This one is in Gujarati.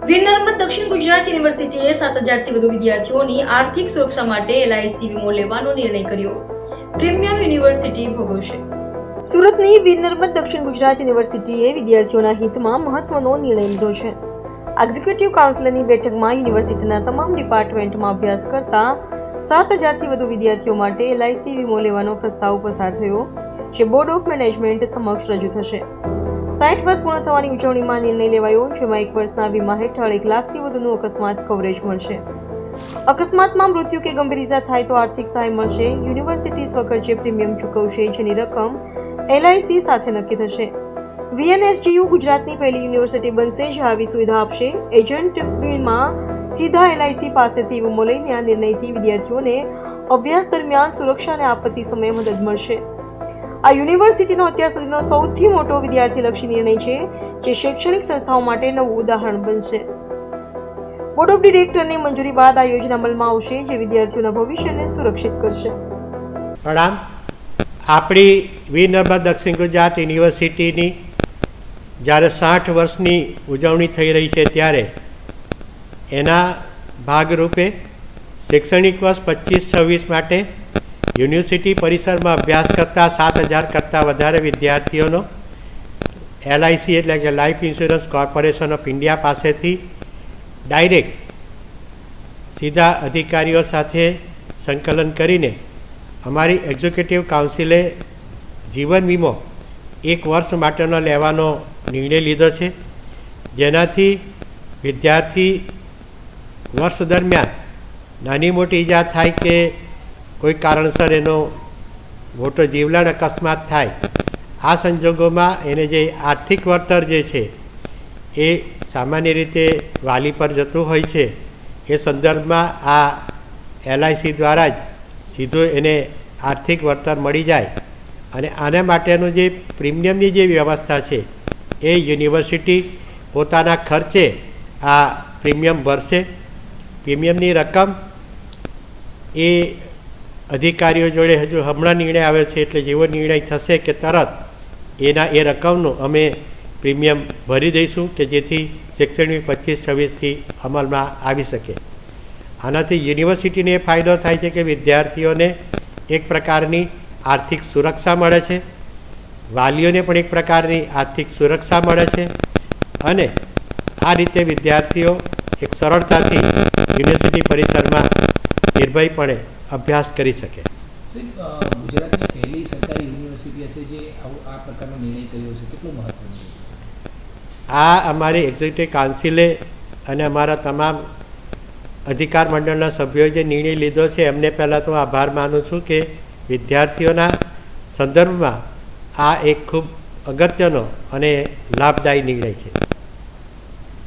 વીર નર્મદ દક્ષિણ ગુજરાત યુનિવર્સિટીએ 7,000થી વધુ વિદ્યાર્થીઓની આર્થિક સુરક્ષા માટે LIC વીમો લેવાનો નિર્ણય કર્યો. પ્રીમિયમ યુનિવર્સિટી ભોગવશે. સુરતની વીર નર્મદ દક્ષિણ ગુજરાત યુનિવર્સિટીએ વિદ્યાર્થીઓના હિતમાં મહત્વનો નિર્ણય લીધો છે. એક્ઝિક્યુટિવ કાઉન્સિલની બેઠકમાં યુનિવર્સિટીના તમામ ડિપાર્ટમેન્ટમાં અભ્યાસ કરતા 7,000થી વધુ વિદ્યાર્થીઓ માટે LIC વીમો લેવાનો પ્રસ્તાવ પસાર થયો, જે બોર્ડ ઓફ મેનેજમેન્ટ સમક્ષ રજૂ થશે. 60 વર્ષ પૂર્ણ થવાની ઉજવણીમાં નિર્ણય લેવાયો, જેમાં 1 વર્ષના વીમા હેઠળ 1 લાખથી વધુનું અકસ્માત કવરેજ મળશે. અકસ્માતમાં મૃત્યુ કે ગંભીર ઇજા થાય તો આર્થિક સહાય મળશે. યુનિવર્સિટી સ્વખર્ચે પ્રીમિયમ ચૂકવશે, જેની રકમ LIC સાથે નક્કી થશે. VNSGU ગુજરાતની પહેલી યુનિવર્સિટી બનશે જે આવી સુવિધા આપશે. એજન્ટ વીમા સીધા LIC પાસેથી વીમો લઈને આ નિર્ણયથી વિદ્યાર્થીઓને અભ્યાસ દરમિયાન સુરક્ષા અને આપત્તિ સમયે મદદ મળશે. આ યુનિવર્સિટીનો અત્યાર સુધીનો સૌથી મોટો વિદ્યાર્થીલક્ષી નિર્ણય છે, જે શૈક્ષણિક સંસ્થાઓ માટે નવું ઉદાહરણ બનશે. બોર્ડ ઓફ ડિરેક્ટરની મંજૂરી બાદ આ યોજના અમલમાં આવશે, જે વિદ્યાર્થીઓના ભવિષ્યને સુરક્ષિત કરશે. પ્રણામ. આપણી વીર નર્મદ દક્ષિણ ગુજરાત યુનિવર્સિટીની જ્યારે 60 વર્ષની ઉજવણી થઈ રહી છે, ત્યારે એના ભાગરૂપે શૈક્ષણિક વર્ષ 25-26 માટે યુનિવર્સિટી પરિસરમાં અભ્યાસ કરતા 7,000 કરતાં વધારે વિદ્યાર્થીઓનો LIC એટલે કે life insurance corporation of India પાસેથી ડાયરેક્ટ સીધા અધિકારીઓ સાથે સંકલન કરીને અમારી એક્ઝિક્યુટિવ કાઉન્સિલે જીવન વીમો 1 વર્ષ માટેનો લેવાનો નિર્ણય લીધો છે, જેનાથી વિદ્યાર્થી વર્ષ દરમિયાન નાની મોટી ઈજા થાય કે કોઈ કારણસર એનો મોટો જીવલેણ અકસ્માત થાય, આ સંજોગોમાં એને જે આર્થિક વળતર જે છે એ સામાન્ય રીતે વાલી પર જતું હોય છે. એ સંદર્ભમાં આ LIC દ્વારા જ સીધું એને આર્થિક વળતર મળી જાય અને આના માટેનું જે પ્રીમિયમની જે વ્યવસ્થા છે એ યુનિવર્સિટી પોતાના ખર્ચે આ પ્રીમિયમ ભરશે. પ્રીમિયમની રકમ એ અધિકારીઓ જોડે હજુ હમણાં નિર્ણય આવ્યો છે, એટલે જેવો નિર્ણય થશે કે તરત એ રકમનું અમે પ્રીમિયમ ભરી દઈશું, કે જેથી શૈક્ષણિક 25-26થી અમલમાં આવી શકે. આનાથી યુનિવર્સિટીને એ ફાયદો થાય છે કે વિદ્યાર્થીઓને એક પ્રકારની આર્થિક સુરક્ષા મળે છે, વાલીઓને પણ એક પ્રકારની આર્થિક સુરક્ષા મળે છે અને આ રીતે વિદ્યાર્થીઓ એક સરળતાથી યુનિવર્સિટી પરિસરમાં નિર્ભયપણે અભ્યાસ કરી શકે. ગુજરાતની પહેલી સરકારી યુનિવર્સિટી હશે જે આ પ્રકારનો નિર્ણય કર્યો છે, કેટલું મહત્વનું છે? આ અમારી એક્ઝિક્યુટિવ કાઉન્સિલે અને અમારા તમામ અધિકાર મંડળના સભ્યોએ જે નિર્ણય લીધો છે એમને પહેલાં તો આભાર માનું છું કે વિદ્યાર્થીઓના સંદર્ભમાં આ એક ખૂબ અગત્યનો અને લાભદાયી નિર્ણય છે.